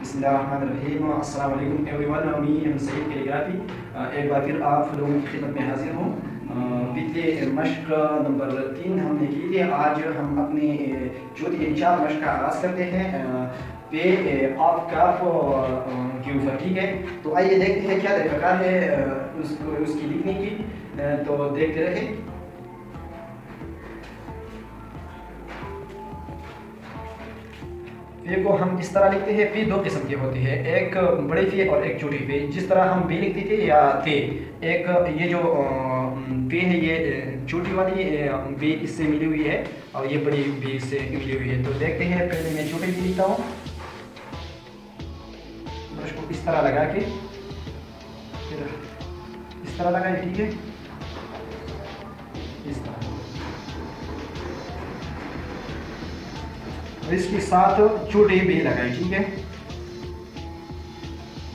बिस्मिल्लाहिर्रहमानिर्रहीम। अस्सलाम वालेकुम एवरीवन, मी एम सईद कैलीग्राफी एक बार फिर आप लोगों की खिदमत में हाजिर हूँ। पिछले मश्क नंबर 3 हमने की थी। आज हम अपनी चौथी इंशाअल्लाह मश्क का आगाज़ करते हैं पे ऑफ काफ के ऊपर। ठीक है, तो आइए देखते हैं क्या तरीक़ाकार है उसकी लिखने की। तो देखते रहे। फे को हम इस तरह लिखते हैं। फे दो किस्म के होते हैं, एक बड़ी फे और एक छोटी फे। जिस तरह हम बी लिखते थे या थे, एक ये जो फे है ये छोटी वाली बी इससे मिली हुई है और ये बड़ी बी से मिली हुई है। तो देखते हैं, पहले मैं छोटी बी लिखता हूँ। ब्रश को इस तरह लगा के फिर इस तरह लगाए। ठीक है, इस तरह। इसके साथ छोटे बे लगाए। ठीक है,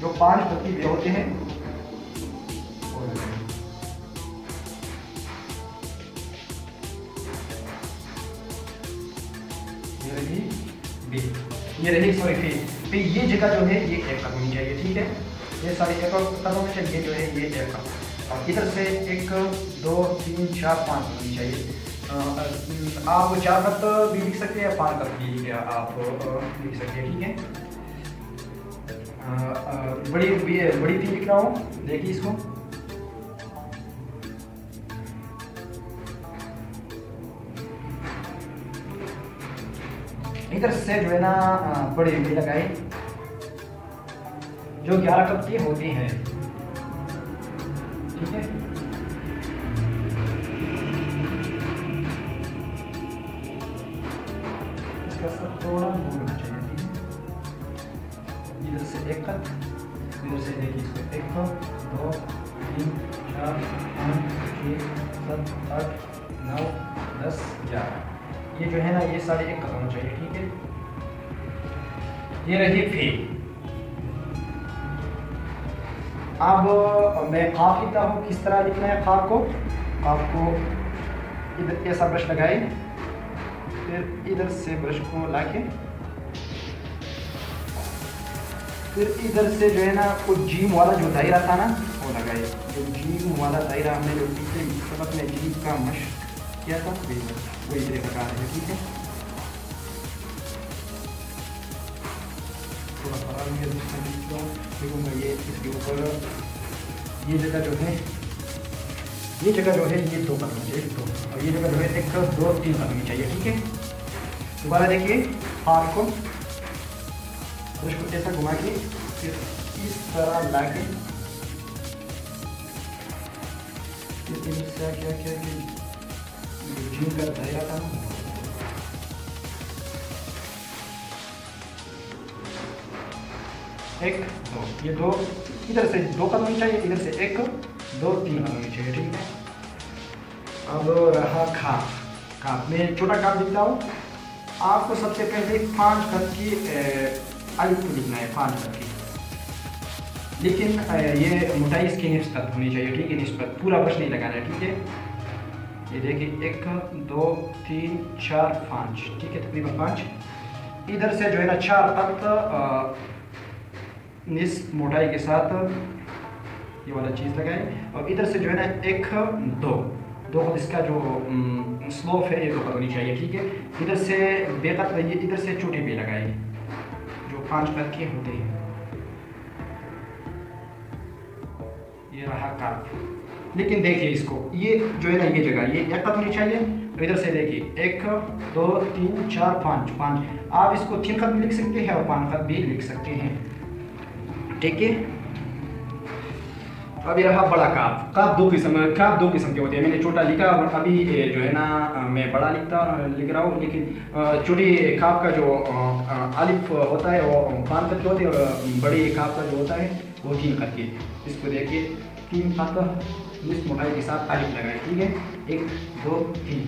जो 5 पत्ती बे होते हैं वो लगाए। ये रही बे, ये रही सॉरी फे। ये जगह जो है ये एक कदम होनी चाहिए। ठीक है, ये सारी एक कदम चाहिए जो है ये एक कदम, और इधर से 1 2 3 4 5 होनी चाहिए। आप 4 खत भी लिख सकते हैं, 5 खत भी आप लिख सकते हैं। ठीक है, बड़ी फी लिख रहा हूँ, देखिए इसको। इधर से जो है ना बड़ी फी लगाए जो 11 खत की होती हैं। ठीक है, थोड़ा होना चाहिए। इधर से 1 खत, इधर से देखिए इसको 1 2 3 4 5 6 7 8 9 10 11। ये जो है ना ये साढ़े 1 खत होना चाहिए। ठीक है, ये रही फे। अब मैं खाप लिखता हूँ। किस तरह लिखना है खाप को? आपको इधर ऐसा ब्रश लगाए, फिर इधर से ब्रश को लाके फिर इधर से जो है ना कुछ जीम वाला जो दायरा था ना वो लगाए। जो जीम वाला दायरा हमने जो पिछले सबक में जीम का मश्क किया था वही तरीका है। ठीक है, थोड़ा सा ये इसके ऊपर ये जगह जो है ये 2 कदम चाहिए, 2 और ये जगह जो है 1 2 3 कदम चाहिए। ठीक है, दोबारा देखिए हाथ को ब्रश को ऐसा घुमा के फिर इस तरह ला के क्या जीव का दायरा था ना, एक दो, ये 2 इधर से 2 कदम चाहिए, इधर से 1 2 3 कदम चाहिए। ठीक है, अब रहा खाप। मैं छोटा खाप लिखता हूँ। आपको सबसे पहले 5 खत की अलिफ लिखना है, 5 खत की, लेकिन ये मोटाई इसकी निस्बत होनी चाहिए। ठीक है, निस्बत, पूरा ब्रश नहीं लगाना है। ठीक है, ये देखिए 1 2 3 4 5। ठीक है, तकरीबन 5। इधर से जो है ना 4 खत निस्फ मोटाई के साथ ये वाला चीज़ लगाए, और इधर से जो है ना 1 2 खत इसका जो स्लोप है ये 2 खत होनी चाहिए। ठीक है, इधर से बेखत रहिए, इधर से छोटी बे लगाए जो 5 खत के होते हैं। ये रहा काफ। लेकिन देखिए इसको, ये जो है ना ये जगह ये 1 खत होनी चाहिए। तो इधर से देखिए 1 2 3 4 5 आप इसको 3 खत भी लिख सकते हैं और 5 खत भी लिख सकते हैं। ठीक है, अभी रहा बड़ा काफ। काफ दो किस्म के होते हैं। मैंने छोटा लिखा और अभी जो है ना मैं बड़ा लिख रहा हूँ। लेकिन छोटी काफ का जो अलिफ होता है वो 5 खत के होते हैं, और बड़ी काफ का जो होता है वो 3 खत के। इसको देखिए 3 खत निस्फ मोटाई के साथ अलिफ लगाए। ठीक है, 1 2 3।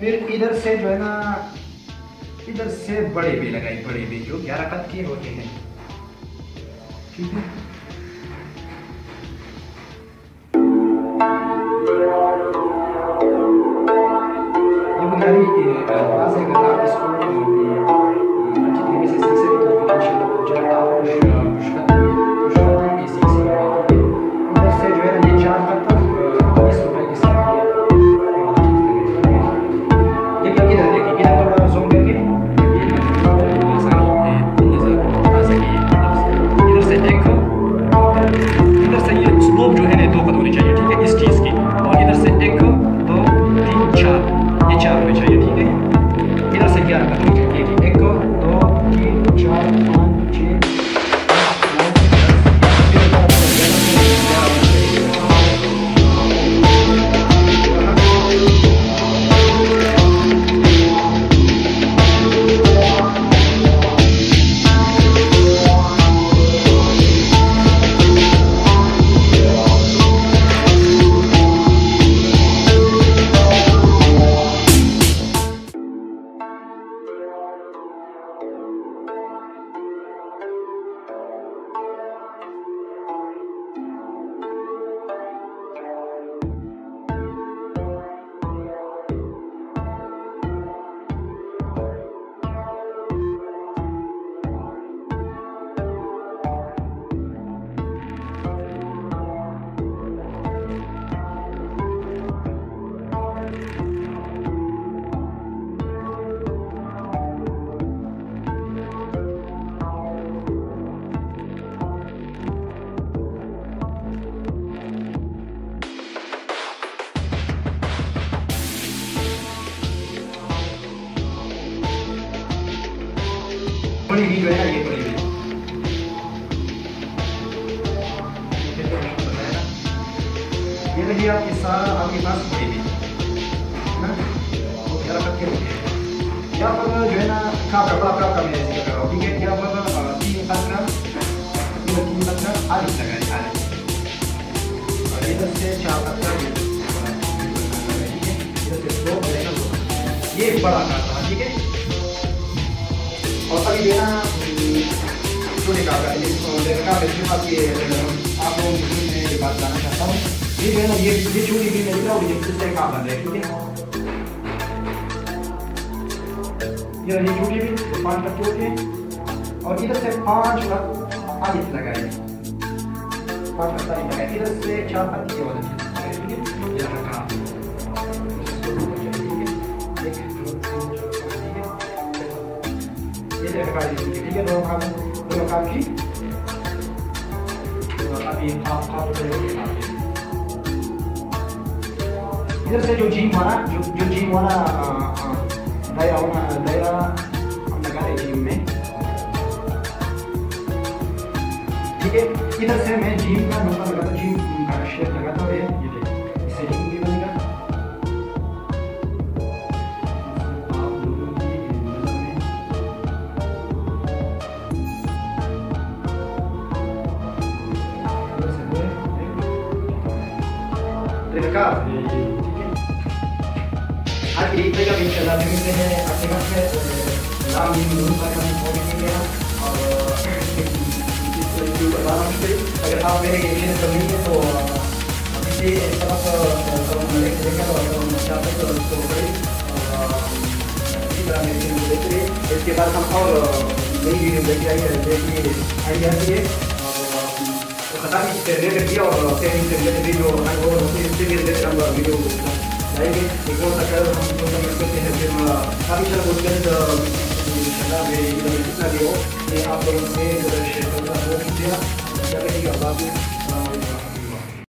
फिर इधर से जो है ना इधर से बड़े बे लगाए, बड़े बे जो 11 खत के होते हैं। ठीक है, ये बुनियादी आवाज़ है। अगर आप इसको अच्छी तरीके से सीख सकें तो इंशाअल्लाह लिए आपके सारा आपके पास बड़ी भी ना यार रख के यहाँ पर जो है ना काप का मैं जिक्र कर रहा हूँ, ठीक है। यहाँ पर 3 पत्थर आलिफ लगाए आलिफ, और इधर से 4 पत्थर, ठीक है। इधर से 2 ये बड़ा काप था, ठीक है। और अभी जो है ना छोटे काप का आपके आप लोगों से बात करना चाहता हूँ। ये जो है ना ये छोटी भी मिलता है और ये दूसरे काप बन रहे हैं, ठीक है। ये छोटी भी 5 पत्ते होते हैं और इधर से 5 आलिफ लगाए, 5 पत्ता लगाए, इधर से 4 पत्ते के वाले, ठीक है। ये रखा ये रखा, ठीक है। दोनों काम की अभी आप इधर से जो जीम वाला दायरा हम लगा रहे जीम में, ठीक है। इधर से मैं जीम का नंबर लगाता हूँ, जीम का शेप लगाता हूँ, ये देखिए इससे जीम भी बनेगा। आप लोगों की नजर में इधर से देखा, आज एक जगह भी चला मिलते हैं अपने घर में नाम और अगर आप मेरे एरिया में नहीं है तो अभी तरफ देखा चाहते तो उसको इसी तरह मेरे वीडियो देख रहे। इसके बाद हम और नई वीडियो लेके आइए आती है तो खता भी रिलेटेड किया और ट्रेनिंग से रिलेटेड वीडियो इससे भी रिलेटेड हम वीडियो लाएंगे। एक और अगर हम समझ करते हैं फिर काफ़ी सारा मुश्किल जितना भी हो ये आप लोगों से शेयर करना बहुत शुक्रिया।